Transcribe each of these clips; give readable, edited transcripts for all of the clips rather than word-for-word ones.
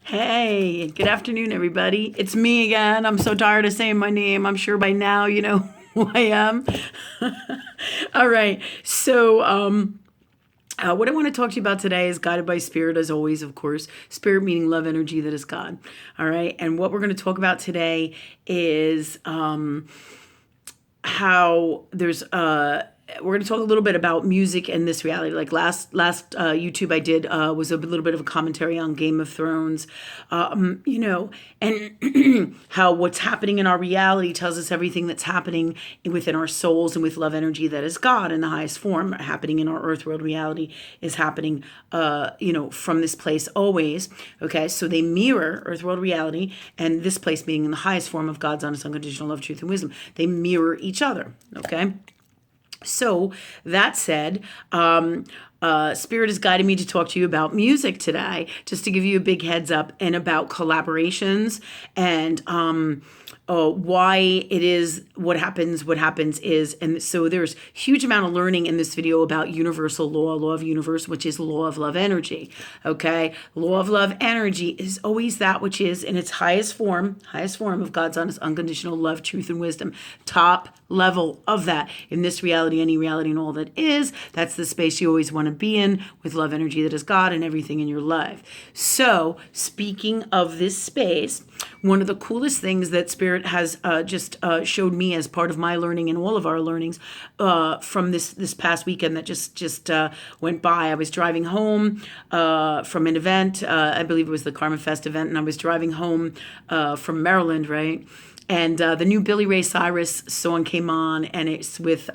Hey, good afternoon, everybody. It's me again. I'm so tired of saying my name. I'm sure by now you know who I am. All right. What I want to talk to you about today is guided by spirit, as always, of course. Spirit meaning love energy that is God. All right. And what we're going to talk about today is how we're going to talk a little bit about music and this reality. Like last YouTube I did was a little bit of a commentary on Game of Thrones, and how what's happening in our reality tells us everything that's happening within our souls and with love energy that is God in the highest form. Happening in our earth world reality is happening, from this place always. Okay, so they mirror earth world reality and this place being in the highest form of God's honest, unconditional love, truth, and wisdom. They mirror each other. Okay. So that said, Spirit has guided me to talk to you about music today, just to give you a big heads up, and about collaborations and why it is what happens is. And so there's huge amount of learning in this video about universal law of universe, which is law of love energy. Okay. Law of love energy is always that which is in its highest form of God's honest, unconditional love, truth, and wisdom. Top level of that in this reality, any reality, and all that is. That's the space you always want to be in with love energy that is God and everything in your life. So speaking of this space, one of the coolest things that Spirit has just showed me as part of my learning and all of our learnings from this past weekend that just went by. I was driving home from an event. I believe it was the Karma Fest event, and I was driving home from Maryland, right? And the new Billy Ray Cyrus song came on, and it's with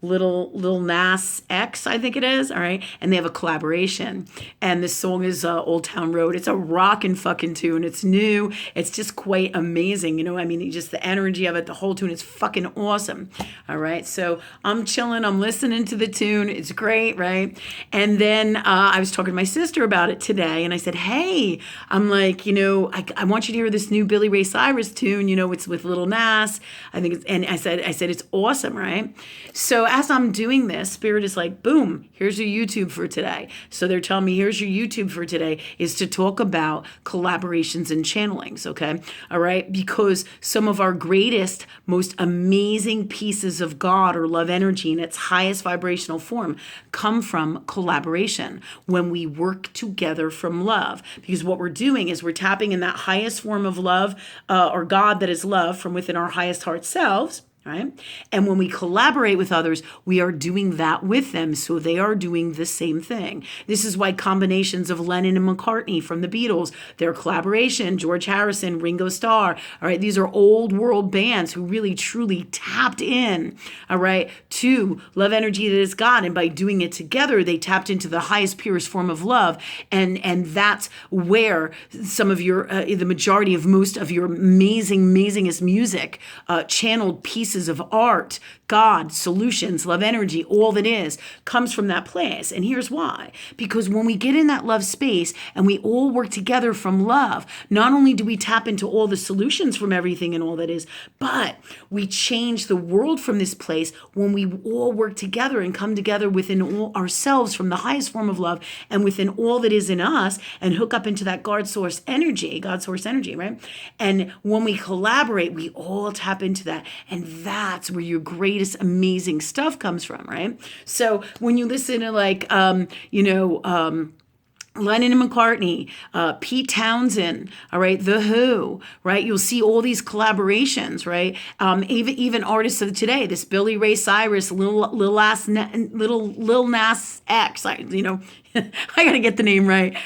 Lil Nas X, I think it is. All right. And they have a collaboration. And this song is Old Town Road. It's a rockin' fucking tune. It's new. It's just quite amazing. I mean, just the energy of it, the whole tune is fucking awesome. All right. So I'm chilling. I'm listening to the tune. It's great. Right. And then I was talking to my sister about it today. And I said, hey, I'm like, I want you to hear this new Billy Ray Cyrus tune. It's with Lil Nas. I think it's, and I said, it's awesome. Right. So as I'm doing this, Spirit is like, boom, here's your YouTube for today. So they're telling me, here's your YouTube for today is to talk about collaborations and channelings, okay? All right? Because some of our greatest, most amazing pieces of God or love energy in its highest vibrational form come from collaboration when we work together from love. Because what we're doing is we're tapping in that highest form of love or God that is love from within our highest heart selves. Right? And when we collaborate with others, we are doing that with them. So they are doing the same thing. This is why combinations of Lennon and McCartney from the Beatles, their collaboration, George Harrison, Ringo Starr, all right, these are old world bands who really truly tapped in, all right, to love energy that is God. And by doing it together, they tapped into the highest, purest form of love. And that's where some of your, the majority of most of your amazingest music, channeled pieces of art, God, solutions, love energy, all that is, comes from that place. And here's why. Because when we get in that love space and we all work together from love, not only do we tap into all the solutions from everything and all that is, but we change the world from this place when we all work together and come together within all ourselves from the highest form of love and within all that is in us and hook up into that God source energy, right? And when we collaborate, we all tap into that. And that's where your greatest amazing stuff comes from, right? So when you listen to Lennon and McCartney, Pete Townsend, all right, The Who, right? You'll see all these collaborations, right? Even artists of today, this Billy Ray Cyrus, Lil Nas X, I got to get the name right?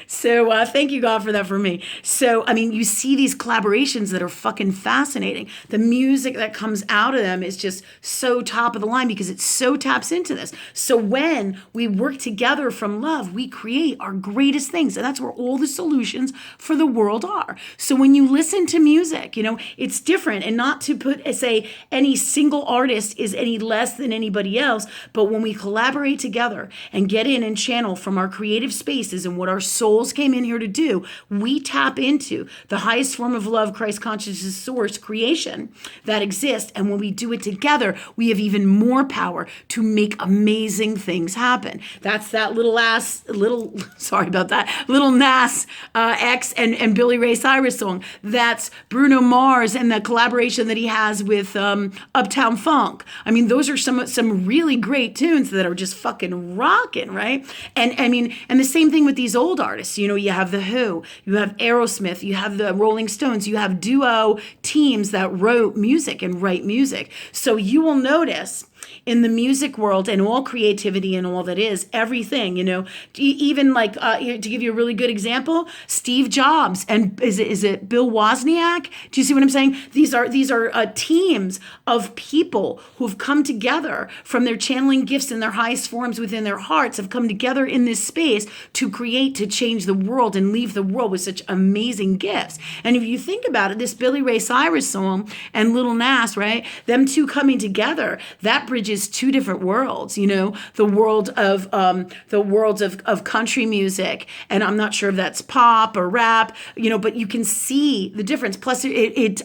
So thank you, God, for that for me. So, I mean, you see these collaborations that are fucking fascinating. The music that comes out of them is just so top of the line because it so taps into this. So when we work together from love, we create our greatest things. And that's where all the solutions for the world are. So when you listen to music, it's different, and not to say any single artist is any less than anybody else. But when we collaborate together and get in and channel channel from our creative spaces and what our souls came in here to do, we tap into the highest form of love, Christ consciousness source creation that exists. And when we do it together, we have even more power to make amazing things happen. That's that little Nas X and Billy Ray Cyrus song. That's Bruno Mars and the collaboration that he has with Uptown Funk. I mean, those are some really great tunes that are just fucking rocking, right? And I mean, and the same thing with these old artists. You know, you have The Who, you have Aerosmith, you have the Rolling Stones, you have duo teams that wrote music and write music. So you will notice in the music world and all creativity and all that is everything, you know, even like to give you a really good example, Steve Jobs and is it Bill Wozniak? Do you see what I'm saying? These are teams of people who've come together from their channeling gifts in their highest forms within their hearts, have come together in this space to create, to change the world and leave the world with such amazing gifts. And if you think about it, this Billy Ray Cyrus song and Lil Nas, right? Them two coming together, that bridges two different worlds, you know, the worlds of country music, and I'm not sure if that's pop or rap, you know, but you can see the difference. Plus it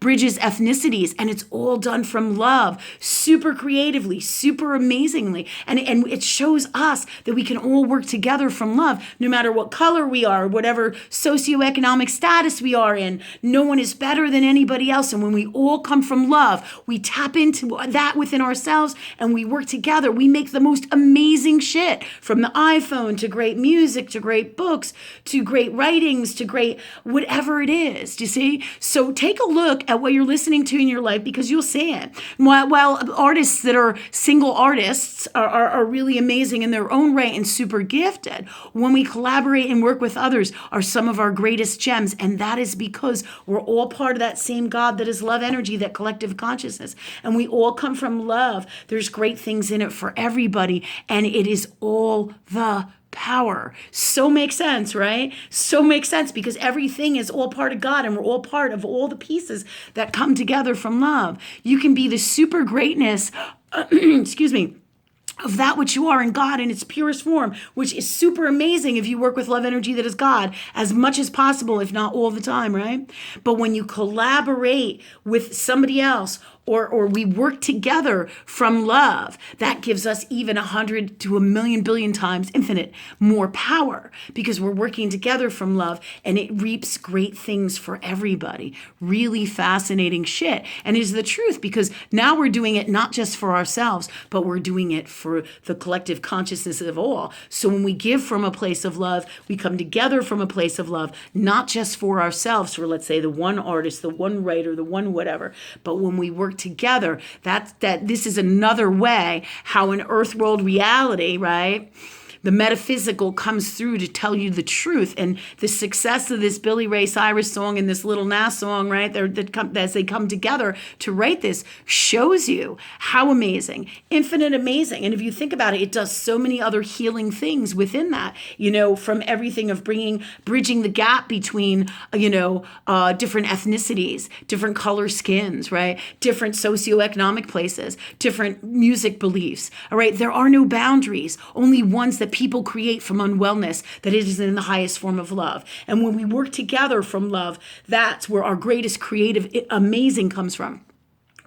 bridges ethnicities, and it's all done from love, super creatively, super amazingly, and it shows us that we can all work together from love, no matter what color we are, whatever socioeconomic status we are in. No one is better than anybody else, and when we all come from love, we tap into that within ourselves and we work together. We make the most amazing shit, from the iPhone to great music to great books to great writings to great whatever it is. Do you see? So take a look at what you're listening to in your life, because you'll see it. While artists that are single artists are really amazing in their own right and super gifted, when we collaborate and work with others are some of our greatest gems. And that is because we're all part of that same God that is love energy, that collective consciousness. And we all come from love. There's great things in it for everybody. And it is all the power. So makes sense, right? So makes sense, because everything is all part of God, and we're all part of all the pieces that come together from love. You can be the super greatness, excuse me, of that which you are in God in its purest form, which is super amazing if you work with love energy that is God as much as possible, if not all the time, right? But when you collaborate with somebody else, or we work together from love, that gives us even 100 to 1,000,000 billion times infinite more power, because we're working together from love, and it reaps great things for everybody. Really fascinating shit. And it is the truth, because now we're doing it not just for ourselves, but we're doing it for the collective consciousness of all. So when we give from a place of love, we come together from a place of love, not just for ourselves, for let's say the one artist, the one writer, the one whatever, but when we work together, that this is another way how an earth world reality, right? The metaphysical comes through to tell you the truth. And the success of this Billy Ray Cyrus song and this Lil Nas song, right, as they come together to write this, shows you how amazing, infinite amazing. And if you think about it, it does so many other healing things within that, you know, from everything of bridging the gap between, different ethnicities, different color skins, right, different socioeconomic places, different music beliefs. All right, there are no boundaries, only ones that people create from unwellness, that it is in the highest form of love. And when we work together from love, that's where our greatest creative amazing comes from.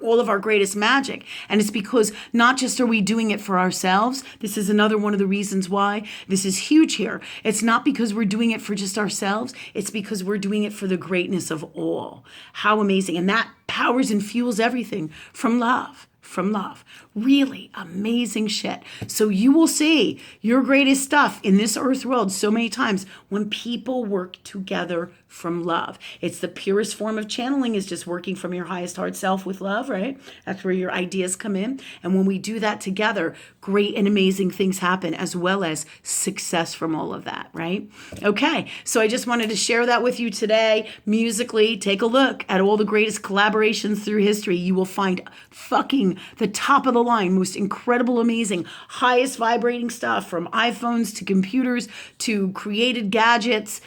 All of our greatest magic. And it's because not just are we doing it for ourselves, this is another one of the reasons why this is huge here. It's not because we're doing it for just ourselves, it's because we're doing it for the greatness of all. How amazing. And that powers and fuels everything from love. From love. Really amazing shit. So you will see your greatest stuff in this earth world so many times when people work together from love. It's the purest form of channeling, is just working from your highest heart self with love, right? That's where your ideas come in. And when we do that together, great and amazing things happen, as well as success from all of that, right? Okay, so I just wanted to share that with you today. Musically, take a look at all the greatest collaborations through history. You will find fucking using the top of the line, most incredible, amazing, highest vibrating stuff, from iPhones to computers to created gadgets,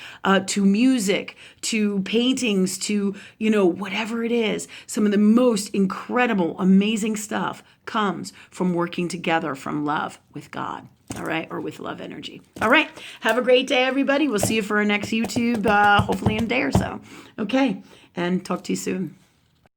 to music, to paintings, to, whatever it is. Some of the most incredible, amazing stuff comes from working together from love with God. All right. Or with love energy. All right. Have a great day, everybody. We'll see you for our next YouTube, hopefully in a day or so. Okay. And talk to you soon.